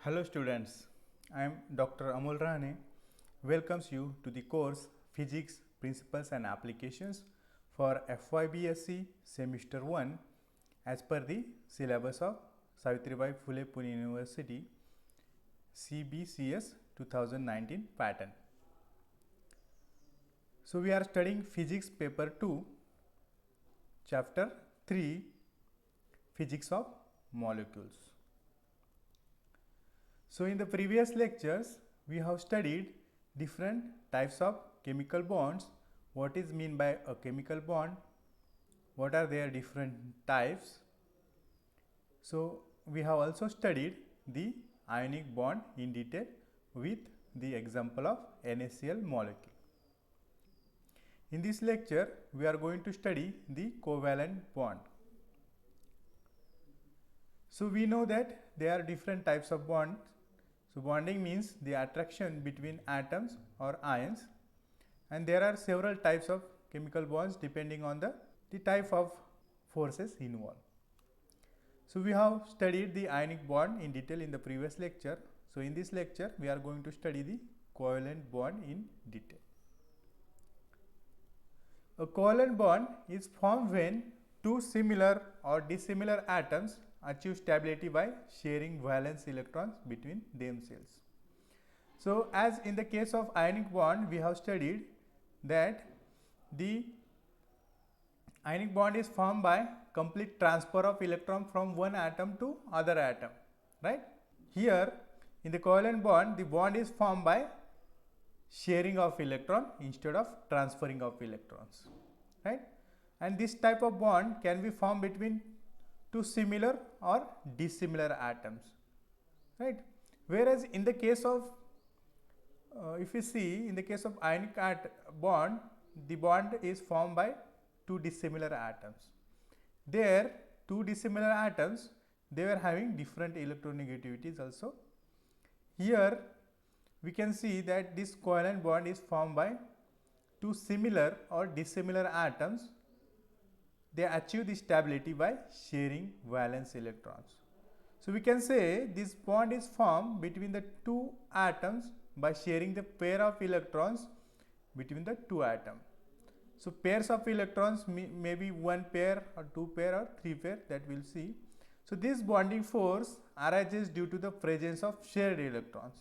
Hello students, I am Dr. Amol Rahane. Welcomes you to the course Physics Principles and Applications for FYBSc Semester 1 as per the syllabus of Savitribai Phule Pune University CBCS 2019 pattern. So we are studying Physics Paper 2, Chapter 3, Physics of Molecules. So in the previous lectures, we have studied different types of chemical bonds. What is mean by a chemical bond? What are their different types? So we have also studied the ionic bond in detail with the example of NaCl molecule. In this lecture, we are going to study the covalent bond. So we know that there are different types of bonds. So bonding means the attraction between atoms or ions, and there are several types of chemical bonds depending on the type of forces involved. So we have studied the ionic bond in detail in the previous lecture. So in this lecture we are going to study the covalent bond in detail. A covalent bond is formed when two similar or dissimilar atoms achieve stability by sharing valence electrons between themselves. So as in the case of ionic bond, we have studied that the ionic bond is formed by complete transfer of electron from one atom to other atom, right? Here in the covalent bond, the bond is formed by sharing of electron instead of transferring of electrons, right? And this type of bond can be formed between two similar or dissimilar atoms, right? Whereas in the case of if you see in the case of ionic bond, the bond is formed by two dissimilar atoms. There two dissimilar atoms, they were having different electronegativities also. Here we can see that this covalent bond is formed by two similar or dissimilar atoms. They achieve the stability by sharing valence electrons. So we can say this bond is formed between the two atoms by sharing the pair of electrons between the two atoms. So pairs of electrons may be one pair or two pair or three pair, that we will see. So this bonding force arises due to the presence of shared electrons.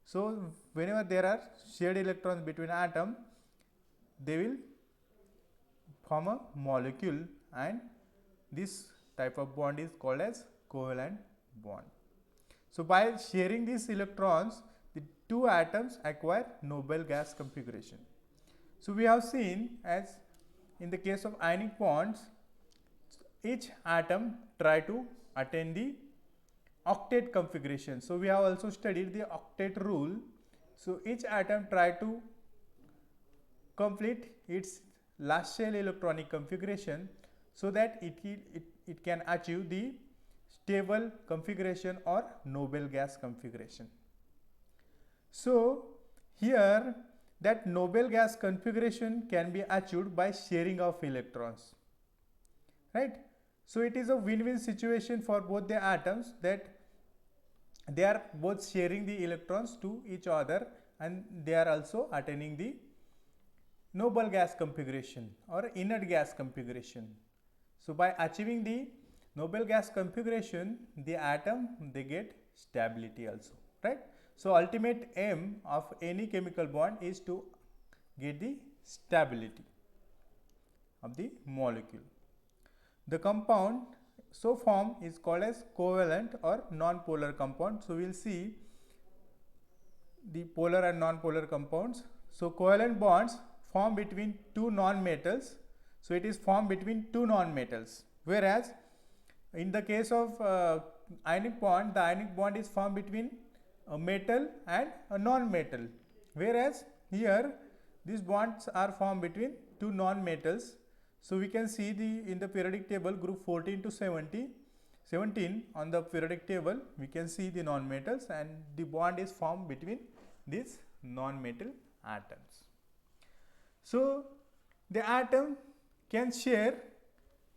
So whenever there are shared electrons between atoms, they will form a molecule, and this type of bond is called as covalent bond. So by sharing these electrons, the two atoms acquire noble gas configuration. So we have seen, as in the case of ionic bonds, each atom try to attain the octet configuration. So we have also studied the octet rule. So each atom try to complete its last shell electronic configuration so that it can achieve the stable configuration or noble gas configuration. So here that noble gas configuration can be achieved by sharing of electrons, right? So it is a win-win situation for both the atoms, that they are both sharing the electrons to each other and they are also attaining the noble gas configuration or inert gas configuration. So by achieving the noble gas configuration, the atom, they get stability also, right? So ultimate aim of any chemical bond is to get the stability of the molecule. The compound so formed is called as covalent or non-polar compound. So we will see the polar and non-polar compounds. So covalent bonds formed between two non-metals. So it is formed between two non-metals, whereas in the case of ionic bond, the ionic bond is formed between a metal and a non-metal, whereas here these bonds are formed between two non-metals. So we can see in the periodic table group 14 to 17 on the periodic table, we can see the non-metals, and the bond is formed between these non-metal atoms. So the atom can share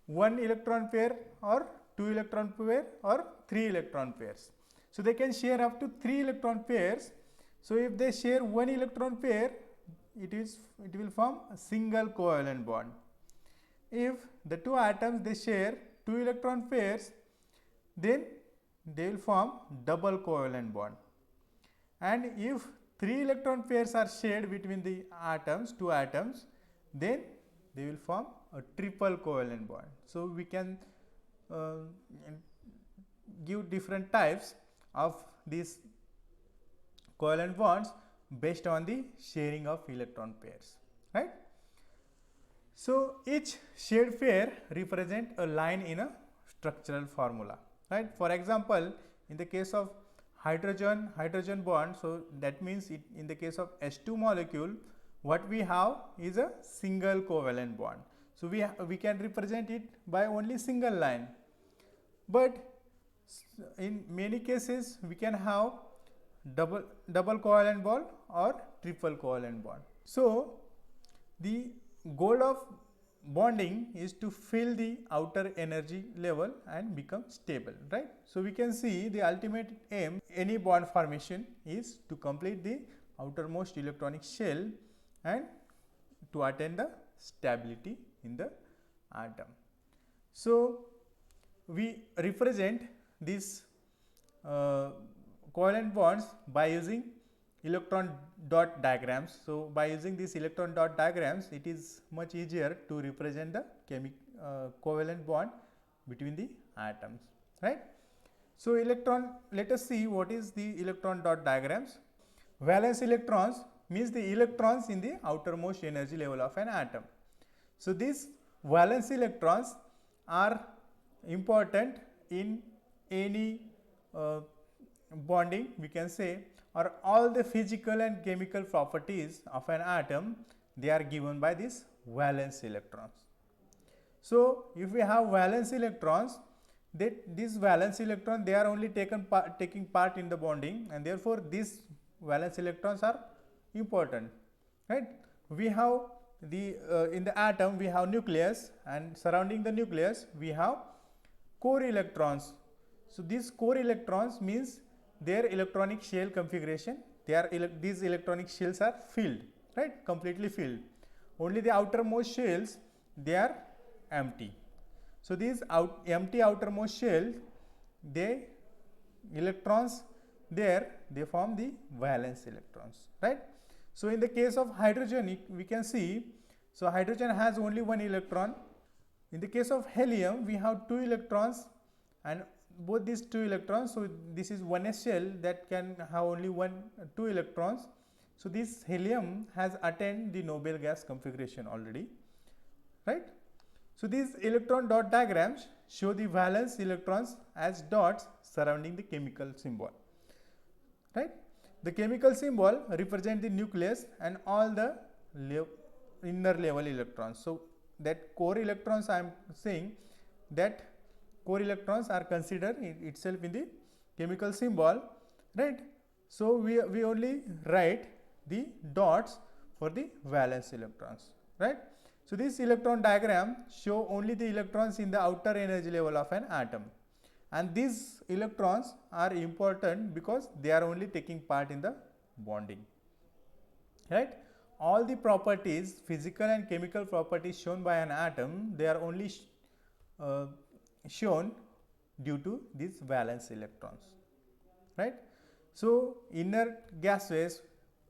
one electron pair or two electron pair or three electron pairs. So they can share up to 3 electron pairs. So if they share 1 electron pair, it will form a single covalent bond. If the two atoms they share 2 electron pairs, then they will form double covalent bond. And if 3 electron pairs are shared between the atoms, two atoms, then they will form a triple covalent bond. So we can give different types of these covalent bonds based on the sharing of electron pairs, right? So each shared pair represent a line in a structural formula, right? For example, in the case of hydrogen bond, so that means in the case of H2 molecule, what we have is a single covalent bond. So we can represent it by only single line, but in many cases we can have double covalent bond or triple covalent bond. So the goal of bonding is to fill the outer energy level and become stable, right? So we can see the ultimate aim any bond formation is to complete the outermost electronic shell and to attain the stability in the atom. So we represent these covalent bonds by using electron dot diagrams. So by using these electron dot diagrams, it is much easier to represent the covalent bond between the atoms, right? So let us see what is the electron dot diagrams. Valence electrons means the electrons in the outermost energy level of an atom. So these valence electrons are important in any bonding, we can say, or all the physical and chemical properties of an atom, they are given by these valence electrons. So if we have valence electrons, these valence electrons, they are only taking part in the bonding, and therefore these valence electrons are important, right? We have the in the atom we have nucleus, and surrounding the nucleus we have core electrons. So these core electrons means their electronic shell configuration, these electronic shells are filled, right, completely filled. Only the outermost shells, they are empty. So these empty outermost shells, electrons there, they form the valence electrons, right? So in the case of hydrogen, we can see, so hydrogen has only one electron. In the case of helium, we have two electrons, and both these two electrons, so this is 1s shell that can have only two electrons. So this helium has attained the noble gas configuration already, right? So these electron dot diagrams show the valence electrons as dots surrounding the chemical symbol, right? The chemical symbol represent the nucleus and all the inner level electrons. So that core electrons, I am saying that core electrons are considered itself in the chemical symbol, right? So we only write the dots for the valence electrons, right? So this electron diagram show only the electrons in the outer energy level of an atom, and these electrons are important because they are only taking part in the bonding, right? All the properties, physical and chemical properties shown by an atom, they are only shown due to these valence electrons, right? So inert gases,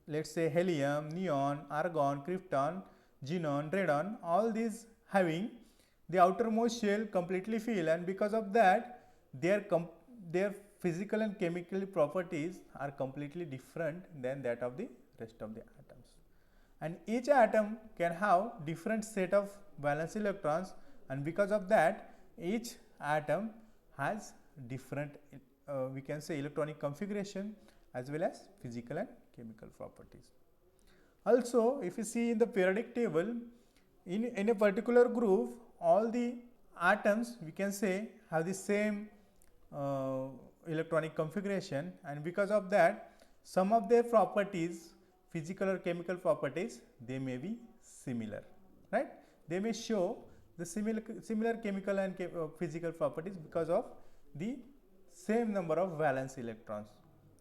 let's say helium, neon, argon, krypton, xenon, radon, all these having the outermost shell completely filled, and because of that their physical and chemical properties are completely different than that of the rest of the atoms. And each atom can have different set of valence electrons, and because of that each atom has different we can say electronic configuration as well as physical and chemical properties. Also, if you see in the periodic table, in a particular group, all the atoms we can say have the same electronic configuration, and because of that some of their properties, physical or chemical properties, they may be similar, right? They may show the similar chemical and physical properties because of the same number of valence electrons,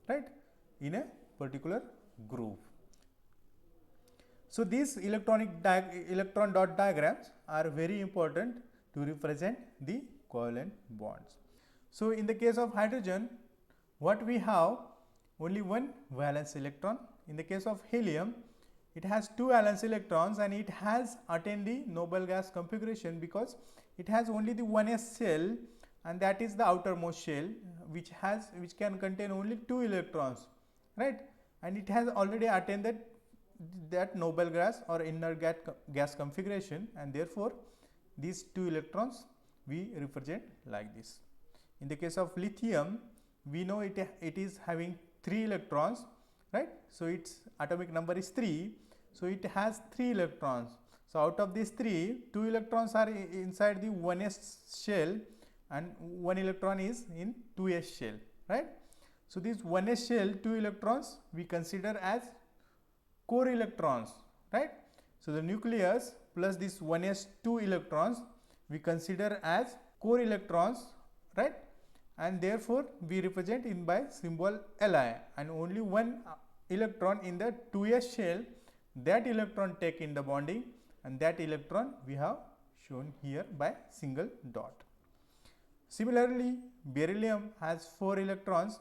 right, in a particular group. So these electron dot diagrams are very important to represent the covalent bonds. So in the case of hydrogen, what we have, only one valence electron. In the case of helium, it has two valence electrons and it has attained the noble gas configuration because it has only the 1s shell, and that is the outermost shell which can contain only two electrons, right, and it has already attained that noble gas or inert gas configuration, and therefore these two electrons we represent like this. In the case of lithium, we know it is having 3 electrons, right, so its atomic number is 3, so it has 3 electrons. So out of these 3, 2 electrons are inside the 1s shell and 1 electron is in 2s shell, right. So this 1s shell 2 electrons we consider as core electrons, right. So the nucleus plus this 1s 2 electrons we consider as core electrons, right, and therefore we represent in by symbol Li, and only one electron in the 2s shell, that electron take in the bonding, and that electron we have shown here by single dot. Similarly, beryllium has 4 electrons,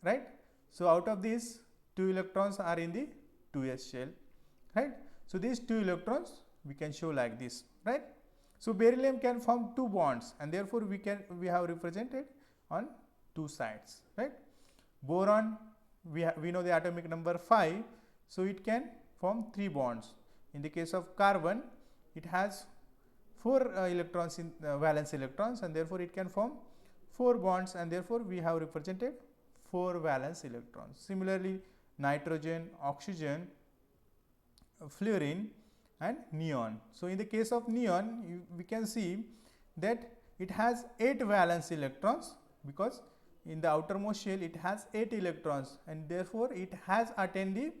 right. So out of these 2 electrons are in the 2s shell, right. So these 2 electrons we can show like this, right. So beryllium can form 2 bonds, and therefore we have represented on 2 sides, right. Boron, we know the atomic number 5, so it can form 3 bonds. In the case of carbon, it has 4 electrons in valence electrons, and therefore it can form 4 bonds, and therefore we have represented 4 valence electrons. Similarly, nitrogen, oxygen, fluorine and neon. So in the case of neon, we can see that it has 8 valence electrons, because in the outermost shell it has 8 electrons, and therefore it has attained the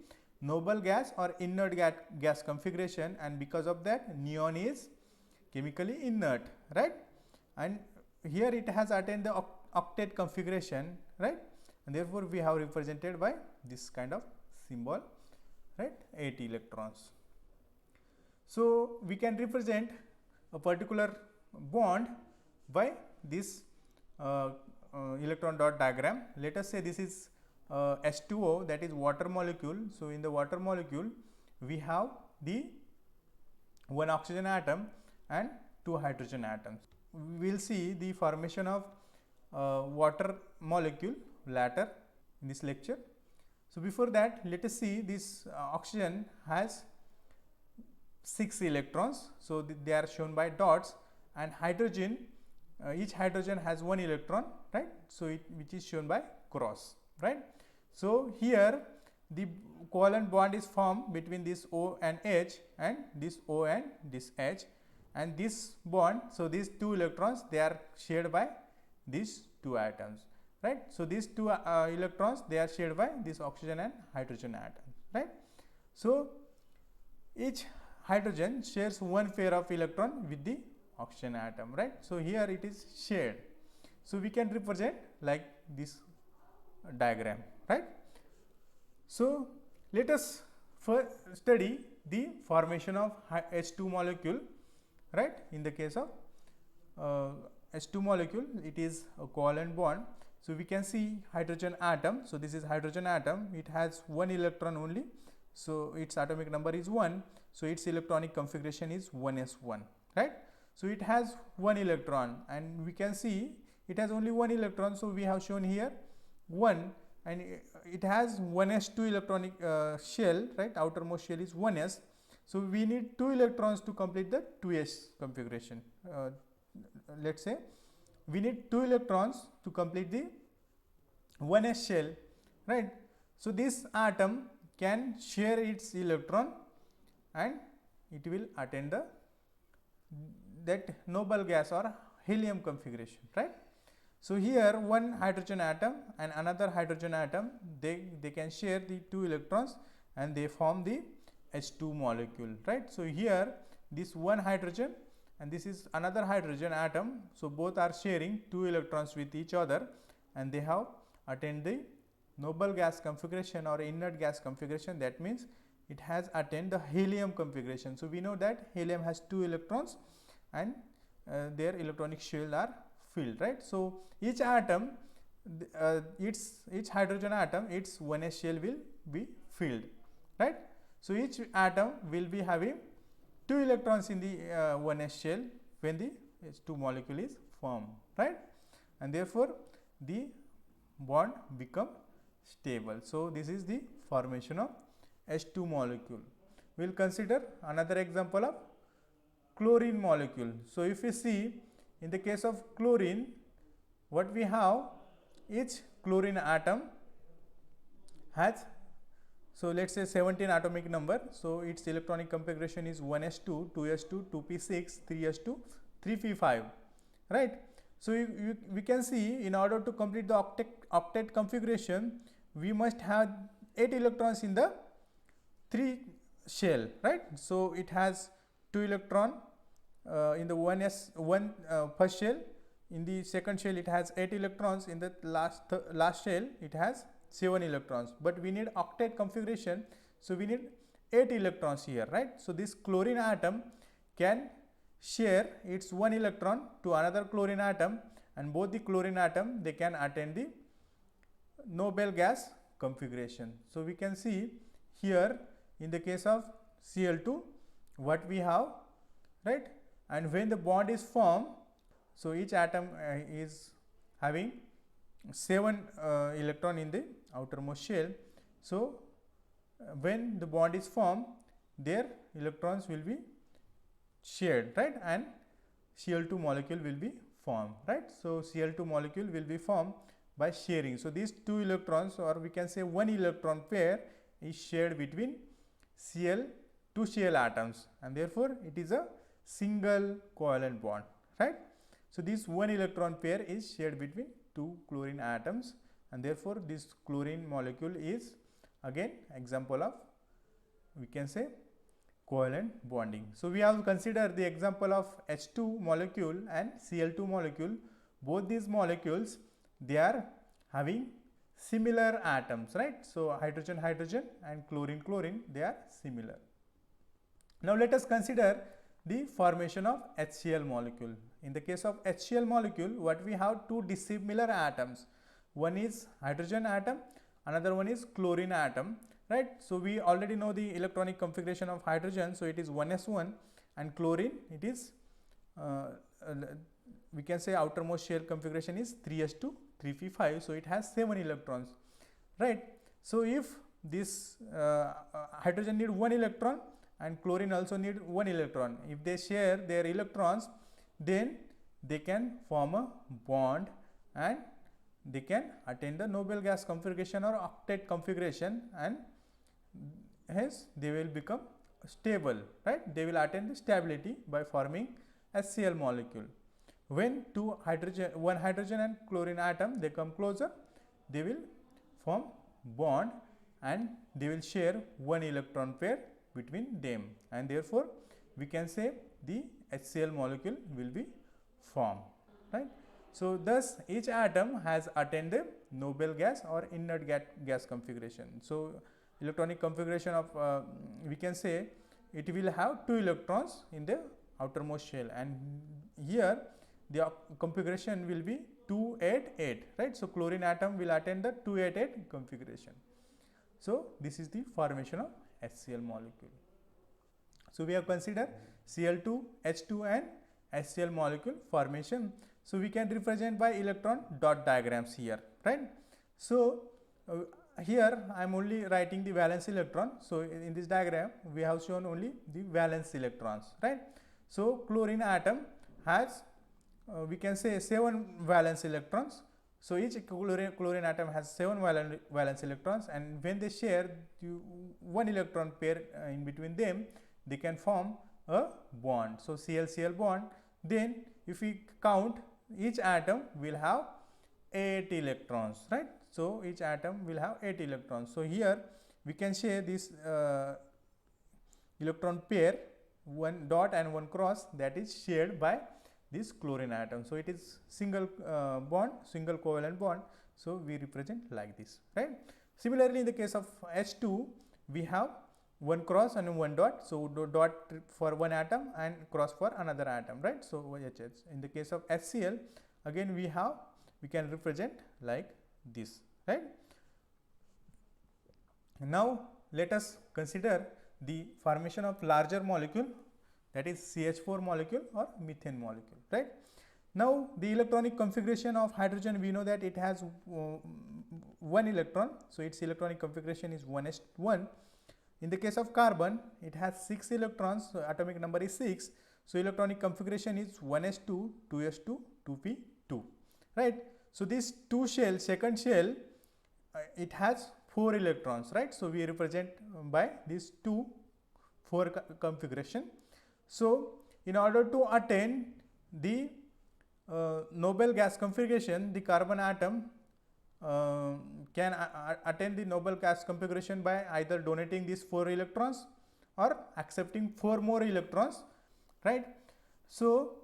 noble gas or inert gas configuration, and because of that neon is chemically inert, right, and here it has attained the octet configuration, right, and therefore we have represented by this kind of symbol, right, 8 electrons. So we can represent a particular bond by this electron dot diagram. Let us say this is H2O, that is water molecule. So in the water molecule we have the 1 oxygen atom and 2 hydrogen atoms. We will see the formation of water molecule later in this lecture. So before that, let us see this oxygen has 6 electrons, so they are shown by dots, and hydrogen, each hydrogen has 1 electron, right, so which is shown by cross, right. So here the covalent bond is formed between this O and H and this O and this H, and this bond, so these 2 electrons they are shared by these 2 atoms, right. So these 2 electrons they are shared by this oxygen and hydrogen atom, right. So each hydrogen shares 1 pair of electron with the oxygen atom, right. So here it is shared. So we can represent like this diagram, right. So let us first study the formation of H2 molecule, right. In the case of H2 molecule, it is a covalent bond. So we can see hydrogen atom. So this is hydrogen atom, it has 1 electron only, so its atomic number is 1, so its electronic configuration is 1s1, right. So it has 1 electron, and we can see it has only 1 electron, so we have shown here 1, and it has 1s2 electronic shell, right, outermost shell is 1s, so we need 2 electrons to complete the 2s configuration. Let's say we need 2 electrons to complete the 1s shell, right. So this atom can share its electron and it will attain that noble gas or helium configuration, right. So here one hydrogen atom and another hydrogen atom, they can share the 2 electrons and they form the H2 molecule, right. So here this one hydrogen and this is another hydrogen atom, so both are sharing 2 electrons with each other, and they have attained the noble gas configuration or inert gas configuration. That means it has attained the helium configuration. So we know that helium has 2 electrons and their electronic shell are filled, right? So each atom, each hydrogen atom, its 1s shell will be filled, right? So each atom will be having 2 electrons in the 1s shell when the H2 molecule is formed, right? And therefore the bond become stable. So this is the formation of H2 molecule. We will consider another example of chlorine molecule. So if we see in the case of chlorine, what we have, each chlorine atom has, so let us say 17 atomic number. So its electronic configuration is 1s2, 2s2, 2p6, 3s2, 3p5, right? So we can see, in order to complete the octet configuration, we must have 8 electrons in the 3 shell, right? So it has 2 electron in the first shell. In the second shell it has 8 electrons. In the last shell it has 7 electrons. But we need octet configuration, so we need 8 electrons here, right? So this chlorine atom can share its 1 electron to another chlorine atom, and both the chlorine atom, they can attain the noble gas configuration. So we can see here in the case of Cl2 what we have, right? And when the bond is formed, so each atom is having 7 electron in the outermost shell. So when the bond is formed, their electrons will be shared, right? And Cl2 molecule will be formed, right? So Cl2 molecule will be formed by sharing. So these 2 electrons, or we can say 1 electron pair, is shared between Cl 2 Cl atoms, and therefore it is a single covalent bond, right? So this 1 electron pair is shared between 2 chlorine atoms, and therefore this chlorine molecule is again example of, we can say, covalent bonding. So we have considered the example of H2 molecule and Cl2 molecule. Both these molecules, they are having similar atoms, right? So hydrogen hydrogen and chlorine chlorine, they are similar. Now let us consider the formation of HCl molecule. In the case of HCl molecule, what we have, 2 dissimilar atoms. One is hydrogen atom, another one is chlorine atom, right? So we already know the electronic configuration of hydrogen, so it is 1s1, and chlorine, it is we can say outermost shell configuration is 3s2, 3p5, so it has 7 electrons, right? So if this hydrogen need 1 electron and chlorine also need 1 electron, if they share their electrons, then they can form a bond and they can attain the noble gas configuration or octet configuration, and hence they will become stable, right? They will attain the stability by forming HCl molecule. When one hydrogen and chlorine atom, they come closer, they will form bond and they will share 1 electron pair between them, and therefore we can say the HCl molecule will be formed, right? So thus each atom has attained the noble gas or inert gas configuration. So electronic configuration of we can say it will have 2 electrons in the outermost shell, and here the configuration will be 2-8-8, right? So chlorine atom will attain the 2-8-8 configuration. So this is the formation of HCl molecule. So we have considered Cl2, H2 and HCl molecule formation. So we can represent by electron dot diagrams here, right? So here I am only writing the valence electron. So in this diagram we have shown only the valence electrons, right? So chlorine atom has we can say 7 valence electrons. So each chlorine atom has 7 valence electrons, and when they share 1 electron pair in between them, they can form a bond. So Cl-Cl bond. Then if we count, each atom will have 8 electrons, right? So each atom will have 8 electrons. So here we can share this electron pair, 1 dot and 1 cross, that is shared by this chlorine atom. So it is single bond, single covalent bond. So we represent like this, right? Similarly, in the case of H2, we have one cross and one dot. So dot for one atom and cross for another atom, right? So HH. In the case of HCl, again we can represent like this, right? Now let us consider the formation of larger molecule, that is CH4 molecule or methane molecule, right? Now the electronic configuration of hydrogen, we know that it has one electron, so its electronic configuration is 1s1. In the case of carbon, it has 6 electrons, so atomic number is 6, so electronic configuration is 1s2, 2s2, 2p2, right? So this two shell, second shell, it has 4 electrons, right? So we represent by this 4 configuration. So in order to attain the noble gas configuration, the carbon atom can attain the noble gas configuration by either donating these 4 electrons or accepting 4 more electrons, right? So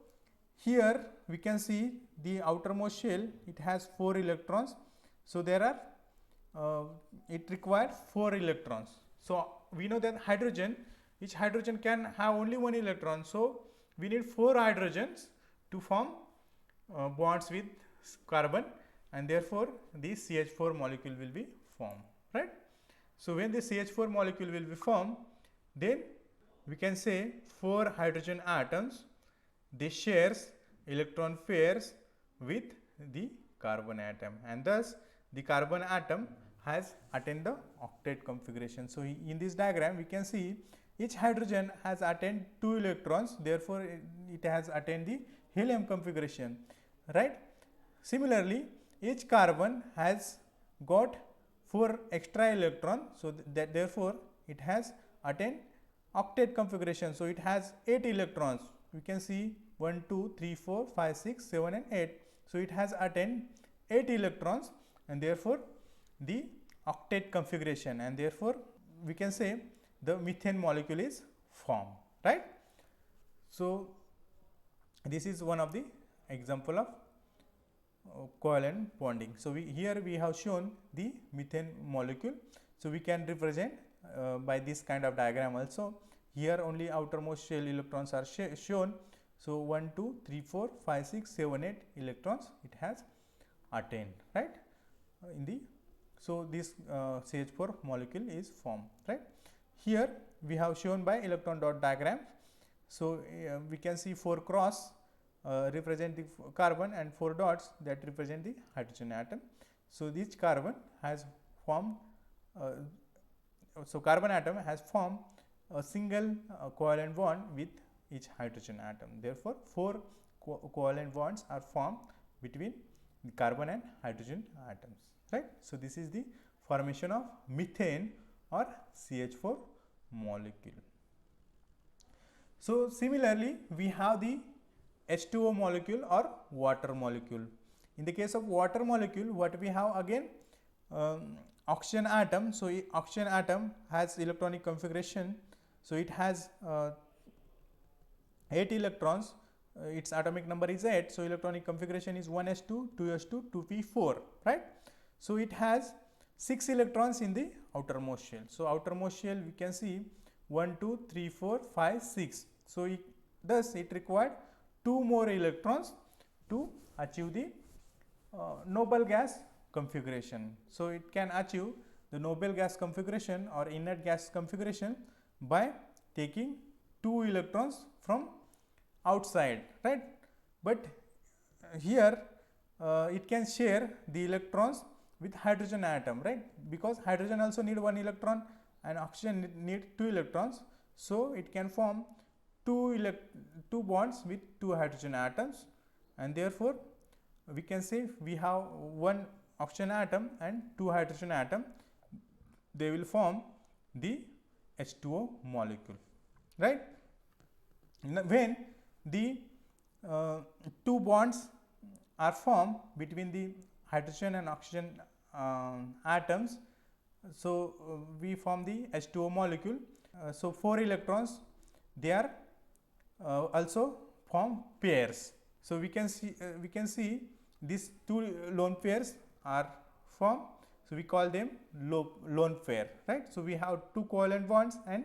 here we can see the outermost shell, it has 4 electrons. So there are it requires 4 electrons. So we know that hydrogen, each hydrogen can have only 1 electron. So we need 4 hydrogens to form bonds with carbon, and therefore the CH4 molecule will be formed, right? So when the CH4 molecule will be formed, then we can say 4 hydrogen atoms, they shares electron pairs with the carbon atom, and thus the carbon atom has attained the octet configuration. So in this diagram we can see each hydrogen has attained 2 electrons, therefore it has attained the helium configuration, right? Similarly, each carbon has got 4 extra electrons, so that therefore it has attained octet configuration. So it has 8 electrons. We can see 1, 2, 3, 4, 5, 6, 7 and 8. So it has attained 8 electrons, and therefore the octet configuration, and therefore we can say the methane molecule is formed, right? So this is one of the example of covalent bonding. So here we have shown the methane molecule. So we can represent by this kind of diagram also. Here only outermost shell electrons are shown. So 1, 2, 3, 4, 5, 6, 7, 8 electrons it has attained, right? In the so this CH4 molecule is formed, right? Here we have shown by electron dot diagram. So we can see 4 cross represent the carbon and 4 dots that represent the hydrogen atom. So this carbon has formed, so carbon atom has formed a single covalent bond with each hydrogen atom. Therefore 4 covalent bonds are formed between the carbon and hydrogen atoms, right? So this is the formation of methane or CH4 molecule. So similarly we have the H2O molecule or water molecule. In the case of water molecule, what we have again, oxygen atom. So oxygen atom has electronic configuration. So it has 8 electrons. Its atomic number is 8. So electronic configuration is 1s2, 2s2, 2p4, right? So it has 6 electrons in the outermost shell. So outermost shell we can see 1, 2, 3, 4, 5, 6. So thus it required 2 more electrons to achieve the noble gas configuration. So it can achieve the noble gas configuration or inert gas configuration by taking 2 electrons from outside, right? But here it can share the electrons with hydrogen atom, right? Because hydrogen also need 1 electron and oxygen need 2 electrons. So it can form 2 bonds with 2 hydrogen atoms, and therefore we can say we have 1 oxygen atom and 2 hydrogen atom. They will form the H2O molecule, right? When the 2 bonds are formed between the hydrogen and oxygen atoms, so we form the H2O molecule. So 4 electrons, they are also form pairs. So we can see these 2 lone pairs are form, so we call them lone pair, right? So we have two covalent bonds and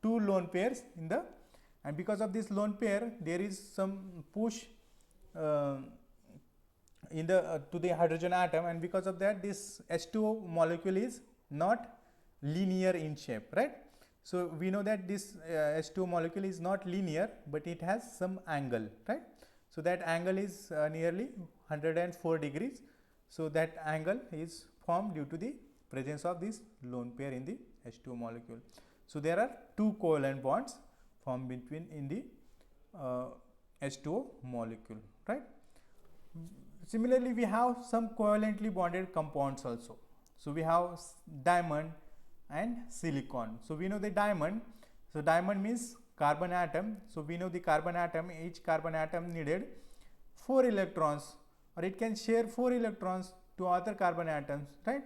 two lone pairs in the, and because of this lone pair there is some push in the to the hydrogen atom, and because of that this H2O molecule is not linear in shape, right? So we know that this H2O molecule is not linear, but it has some angle, right? So that angle is nearly 104 degrees. So that angle is formed due to the presence of this lone pair in the H2O molecule. So there are two covalent bonds formed between in the H2O molecule, right? Similarly, we have some covalently bonded compounds also. So we have diamond and silicon. So we know the diamond. So diamond means carbon atom. So we know the carbon atom, each carbon atom needed 4 electrons, or it can share 4 electrons to other carbon atoms, right?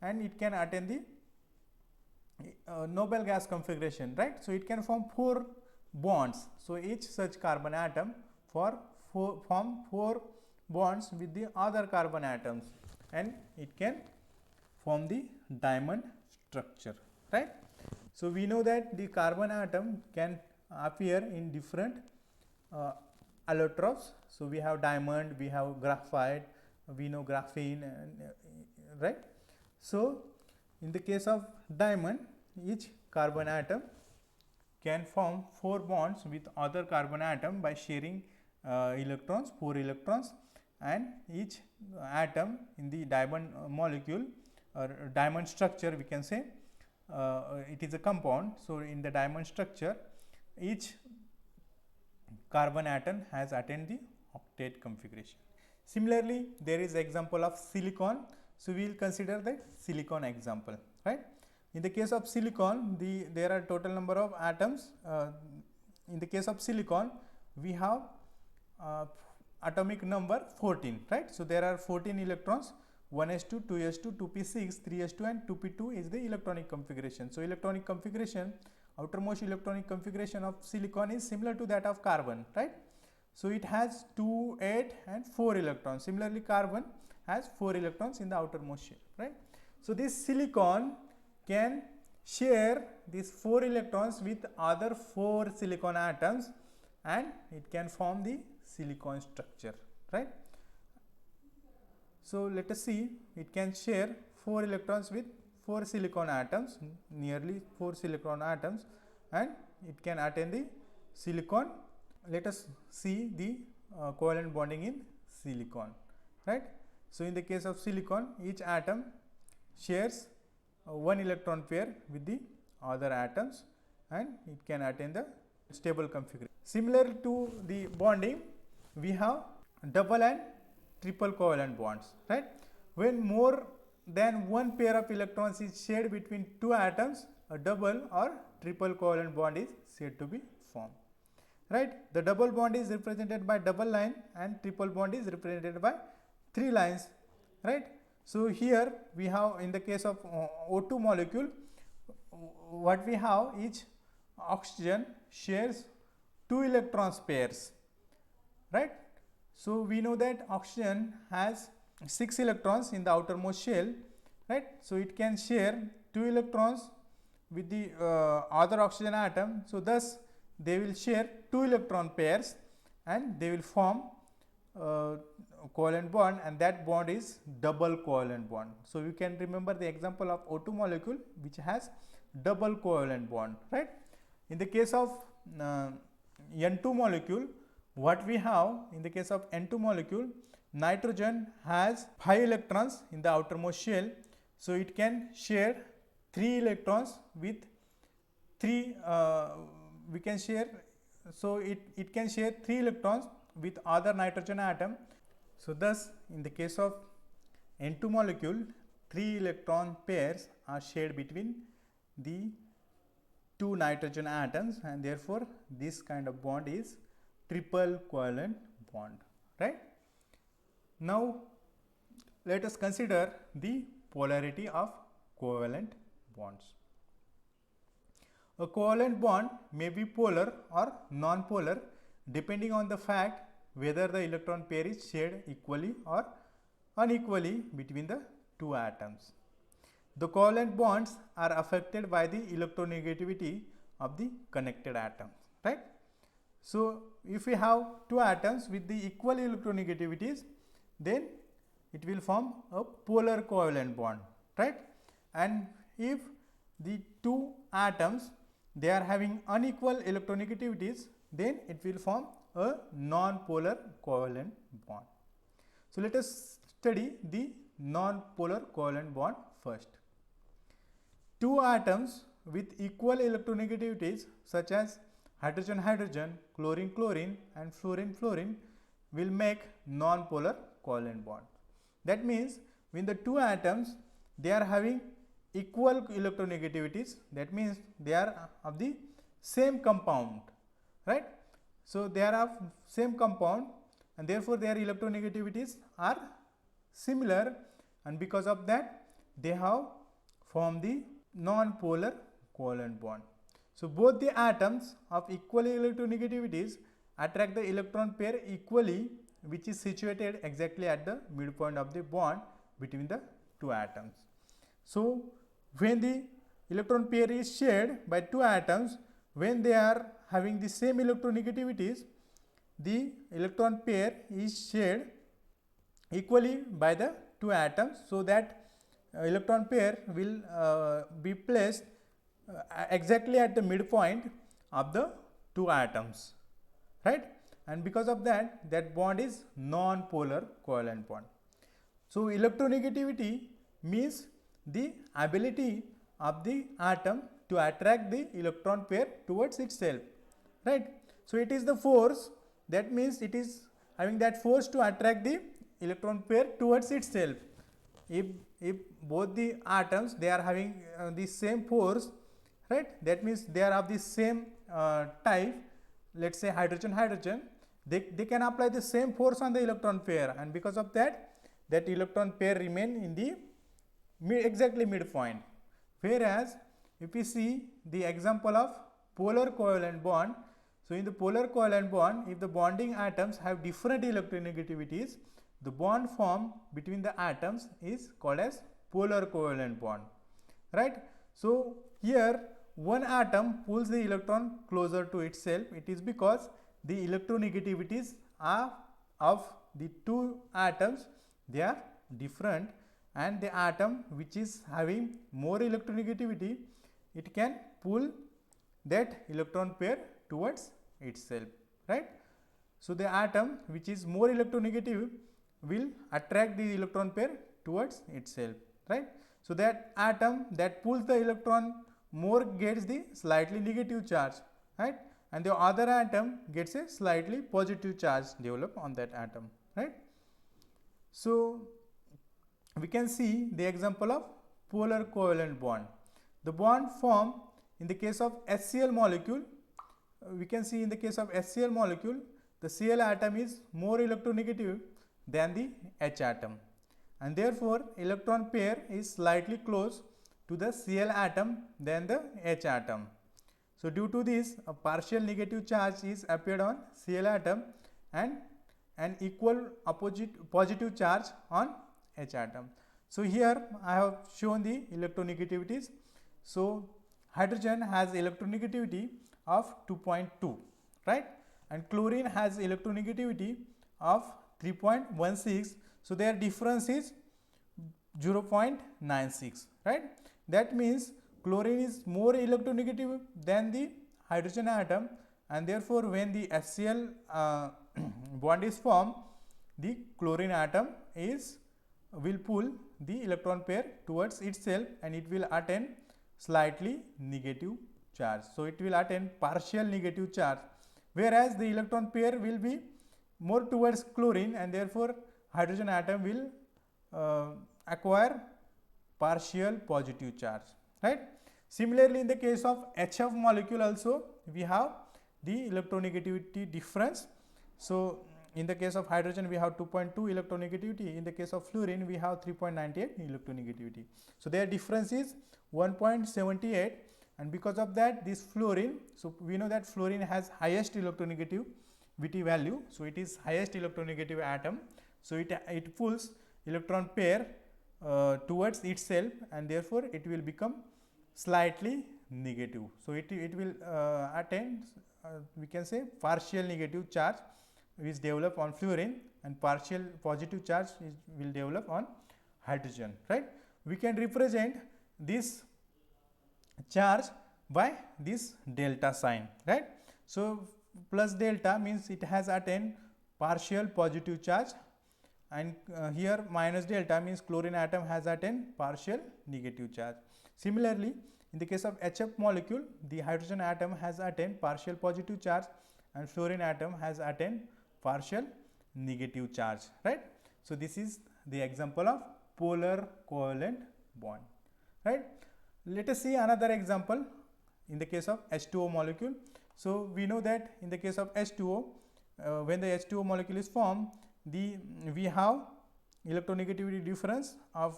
And it can attain the noble gas configuration, right? So it can form 4 bonds. So each such carbon atom form 4 bonds with the other carbon atoms, and it can form the diamond structure, right? So we know that the carbon atom can appear in different allotropes. So we have diamond, we have graphite, we know graphene, right? So in the case of diamond, each carbon atom can form 4 bonds with other carbon atom by sharing electrons, 4 electrons, and each atom in the diamond molecule or diamond structure, we can say it is a compound. So in the diamond structure, each carbon atom has attained the octet configuration. Similarly, there is example of silicon. So we will consider the silicon example, right? In the case of silicon, there are total number of atoms. In the case of silicon, we have atomic number 14, right? So there are 14 electrons, 1s2, 2s2, 2p6, 3s2 and 2p2 is the electronic configuration. So electronic configuration, outermost electronic configuration of silicon is similar to that of carbon, right? So it has 2, 8 and 4 electrons. Similarly, carbon has 4 electrons in the outermost shell, right? So this silicon can share these 4 electrons with other 4 silicon atoms, and it can form the silicon structure, right? So let us see, it can share 4 electrons with 4 silicon atoms, nearly 4 silicon atoms, and it can attain the silicon. Let us see the covalent bonding in silicon, right? So in the case of silicon, each atom shares 1 electron pair with the other atoms, and it can attain the stable configuration. Similar to the bonding, we have double and triple covalent bonds, right? When more than one pair of electrons is shared between two atoms, a double or triple covalent bond is said to be formed, right? The double bond is represented by double line and triple bond is represented by 3 lines, right? So here we have, in the case of O2 molecule, what we have, each oxygen shares 2 electrons pairs, right? So we know that oxygen has 6 electrons in the outermost shell, right? So it can share 2 electrons with the other oxygen atom. So thus they will share 2 electron pairs and they will form covalent bond, and that bond is double covalent bond. So you can remember the example of O2 molecule which has double covalent bond, right? In the case of N2 molecule, what we have, in the case of N2 molecule, nitrogen has 5 electrons in the outermost shell. So it can share 3 electrons with 3 we can share, so it can share 3 electrons with other nitrogen atom. So thus in the case of N2 molecule, 3 electron pairs are shared between the 2 nitrogen atoms, and therefore this kind of bond is triple covalent bond, right? Now let us consider the polarity of covalent bonds. A covalent bond may be polar or non-polar depending on the fact whether the electron pair is shared equally or unequally between the two atoms. The covalent bonds are affected by the electronegativity of the connected atoms, right? So, if we have two atoms with the equal electronegativities, then it will form a polar covalent bond, right? And if the two atoms they are having unequal electronegativities, then it will form a non-polar covalent bond. So, let us study the non-polar covalent bond first. Two atoms with equal electronegativities such as hydrogen-hydrogen, chlorine-chlorine and fluorine-fluorine will make non-polar covalent bond. That means when the two atoms they are having equal electronegativities, that means they are of the same compound, right? So, they are of same compound and therefore their electronegativities are similar, and because of that they have formed the non-polar covalent bond. So, both the atoms of equal electronegativities attract the electron pair equally, which is situated exactly at the midpoint of the bond between the two atoms. So, when the electron pair is shared by two atoms, when they are having the same electronegativities, the electron pair is shared equally by the two atoms, so that electron pair will be placed exactly at the midpoint of the two atoms, right? And because of that, that bond is non-polar covalent bond. So, electronegativity means the ability of the atom to attract the electron pair towards itself, right? So, it is the force, that means it is having that force to attract the electron pair towards itself. If both the atoms they are having the same force, right, that means they are of the same type, let us say hydrogen-hydrogen, they can apply the same force on the electron pair, and because of that, that electron pair remain in the exactly midpoint. Whereas, if we see the example of polar covalent bond, so in the polar covalent bond, if the bonding atoms have different electronegativities, the bond formed between the atoms is called as polar covalent bond, right? So, here one atom pulls the electron closer to itself. It is because the electronegativities are of the two atoms, they are different, and the atom which is having more electronegativity, it can pull that electron pair towards itself, right? So, the atom which is more electronegative will attract the electron pair towards itself, right? So, that atom that pulls the electron more gets the slightly negative charge, right, and the other atom gets a slightly positive charge developed on that atom, right. So, we can see the example of polar covalent bond. The bond formed in the case of HCl molecule, we can see in the case of HCl molecule, the Cl atom is more electronegative than the H atom, and therefore, electron pair is slightly close to the Cl atom than the H atom. So, due to this, a partial negative charge is appeared on Cl atom and an equal opposite positive charge on H atom. So, here I have shown the electronegativities. So, hydrogen has electronegativity of 2.2, right, and chlorine has electronegativity of 3.16. So, their difference is 0.96, right. That means chlorine is more electronegative than the hydrogen atom, and therefore, when the HCl bond is formed, the chlorine atom will pull the electron pair towards itself, and it will attain slightly negative charge. So, it will attain partial negative charge, whereas the electron pair will be more towards chlorine, and therefore, hydrogen atom will acquire partial positive charge, right. Similarly, in the case of HF molecule also we have the electronegativity difference. So, in the case of hydrogen we have 2.2 electronegativity, in the case of fluorine we have 3.98 electronegativity. So, their difference is 1.78, and because of that this fluorine, so we know that fluorine has highest electronegativity value. So, it is highest electronegative atom. So, it pulls electron pair towards itself, and therefore it will become slightly negative. So it will attain we can say partial negative charge is developed on fluorine, and partial positive charge will develop on hydrogen, right. We can represent this charge by this delta sign, right. So plus delta means it has attained partial positive charge, and here minus delta means chlorine atom has attained partial negative charge. Similarly, in the case of HF molecule, the hydrogen atom has attained partial positive charge, and fluorine atom has attained partial negative charge, right. So this is the example of polar covalent bond, right. Let us see another example in the case of H2O molecule. So we know that in the case of H2O, when the H2O molecule is formed, we have electronegativity difference of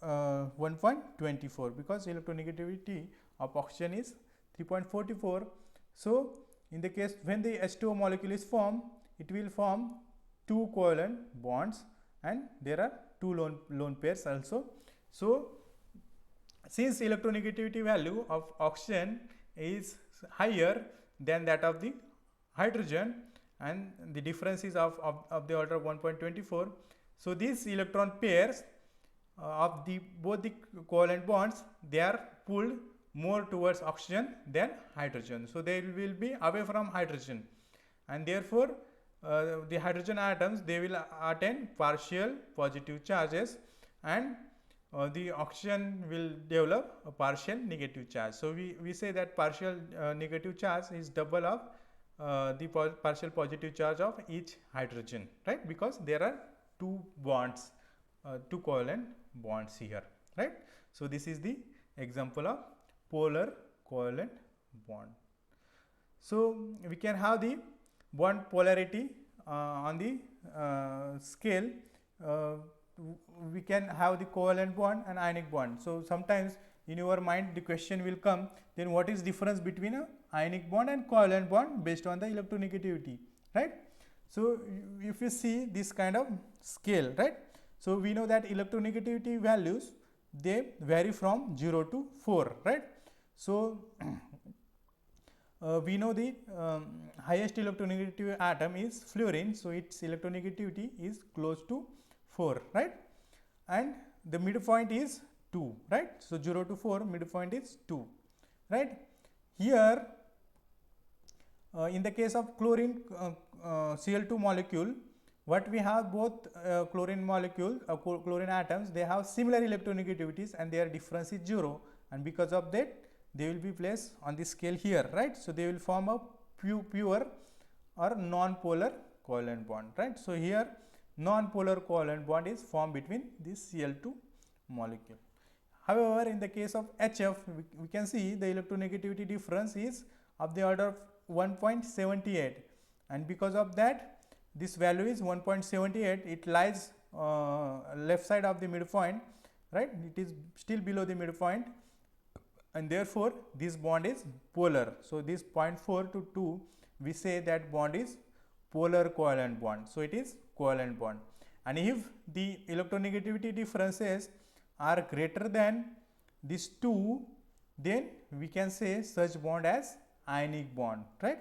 1.24, because electronegativity of oxygen is 3.44. So in the case when the H2O molecule is formed, it will form two covalent bonds, and there are two lone pairs also. So since electronegativity value of oxygen is higher than that of the hydrogen, and the difference is of the order of 1.24, so these electron pairs of both the covalent bonds, they are pulled more towards oxygen than hydrogen. So they will be away from hydrogen, and therefore the hydrogen atoms, they will attain partial positive charges, and the oxygen will develop a partial negative charge. So we say that partial negative charge is double of the partial positive charge of each hydrogen, right, because there are two bonds, two covalent bonds here, right. So this is the example of polar covalent bond. So we can have the bond polarity on the scale. We can have the covalent bond and ionic bond. So sometimes in your mind the question will come, then what is difference between a ionic bond and covalent bond based on the electronegativity, right. So if you see this kind of scale, right, so we know that electronegativity values, they vary from 0 to 4, right. So we know the highest electronegative atom is fluorine, so its electronegativity is close to 4, right, and the midpoint is 2, right. So 0 to 4, midpoint is 2, right. Here in the case of chlorine Cl2 molecule, what we have, both chlorine molecule chlorine atoms, they have similar electronegativities and their difference is 0, and because of that they will be placed on the scale here, right. So they will form a pure or non-polar covalent bond, right. So here non-polar covalent bond is formed between this Cl2 molecule. However, in the case of HF, we can see the electronegativity difference is of the order of 1.78, and because of that this value is 1.78, it lies left side of the midpoint, right, it is still below the midpoint, and therefore this bond is polar. So this 0.4 to 2, we say that bond is polar covalent bond. So it is covalent bond, and if the electronegativity differences are greater than these 2, then we can say such bond as ionic bond, right.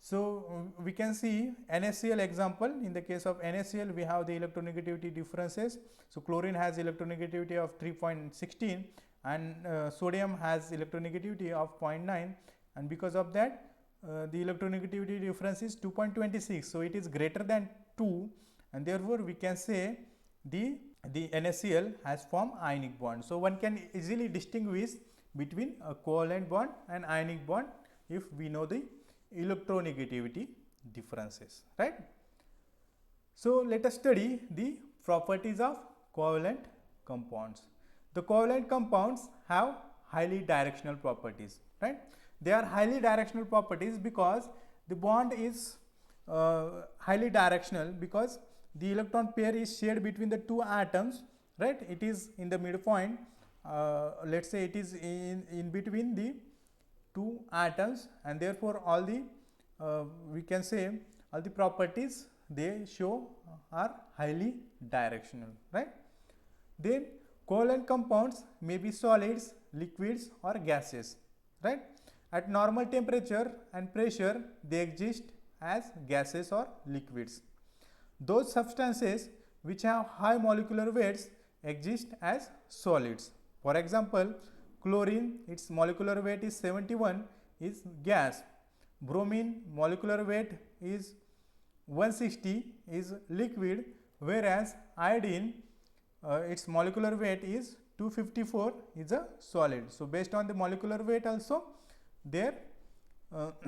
So we can see NaCl example. In the case of NaCl, we have the electronegativity differences. So chlorine has electronegativity of 3.16, and sodium has electronegativity of 0.9, and because of that the electronegativity difference is 2.26. So it is greater than 2, and therefore we can say the NaCl has formed ionic bond. So one can easily distinguish between a covalent bond and ionic bond if we know the electronegativity differences, right. So let us study the properties of covalent compounds. The covalent compounds have highly directional properties, right. They are highly directional properties because the bond is highly directional, because the electron pair is shared between the two atoms, right. It is in the midpoint, let us say it is in between the two atoms, and therefore all the we can say all the properties they show are highly directional, right. Then covalent compounds may be solids, liquids or gases, right? At normal temperature and pressure, they exist as gases or liquids. Those substances which have high molecular weights exist as solids. For example, chlorine, its molecular weight is 71, is gas. Bromine, molecular weight is 160, is liquid, whereas iodine, its molecular weight is 254, is a solid. So based on the molecular weight also, their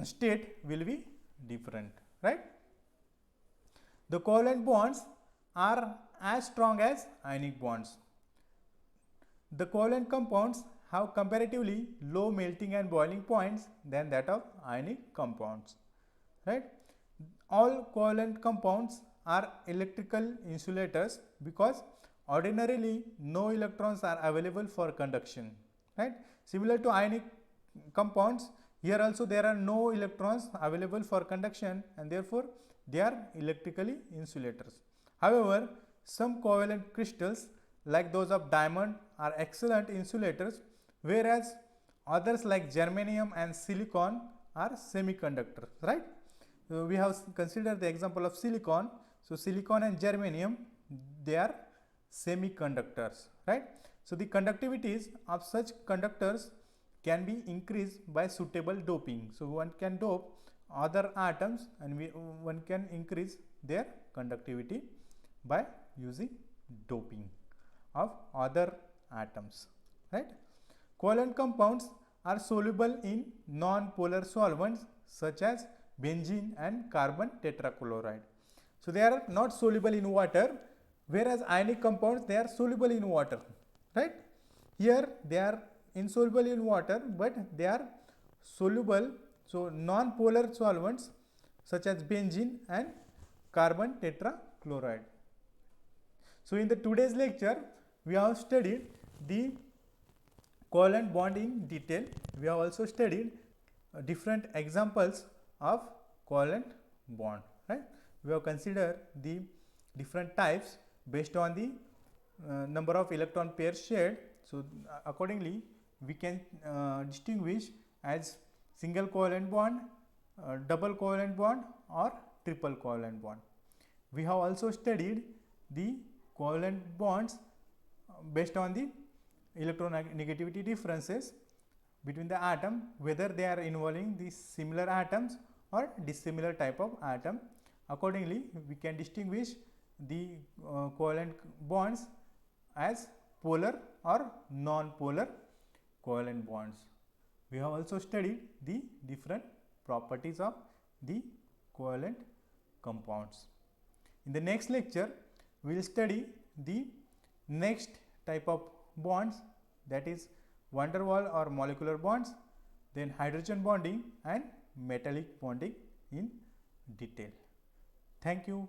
state will be different, right? The covalent bonds are as strong as ionic bonds. The covalent compounds have comparatively low melting and boiling points than that of ionic compounds, right? All covalent compounds are electrical insulators because ordinarily no electrons are available for conduction, right? Similar to ionic compounds, here also there are no electrons available for conduction and therefore they are electrically insulators. However, some covalent crystals like those of diamond are excellent insulators, whereas others like germanium and silicon are semiconductors, right? So we have considered the example of silicon. So silicon and germanium, they are semiconductors, right? So the conductivities of such conductors can be increased by suitable doping. So one can dope other atoms and one can increase their conductivity by using doping of other atoms, right? Covalent compounds are soluble in non-polar solvents such as benzene and carbon tetrachloride. So they are not soluble in water, whereas ionic compounds, they are soluble in water, right? Here they are insoluble in water, but they are soluble. So non-polar solvents such as benzene and carbon tetrachloride. So in the today's lecture, we have studied the covalent bond in detail. We have also studied different examples of covalent bond, right? We have considered the different types based on the number of electron pairs shared. So accordingly, we can distinguish as single covalent bond, double covalent bond or triple covalent bond. We have also studied the covalent bonds based on the electronegativity differences between the atom, whether they are involving the similar atoms or dissimilar type of atom. Accordingly, we can distinguish the covalent bonds as polar or non-polar covalent bonds. We have also studied the different properties of the covalent compounds. In the next lecture, we will study the next type of bonds, that is van der Waals or molecular bonds, then hydrogen bonding and metallic bonding in detail. Thank you.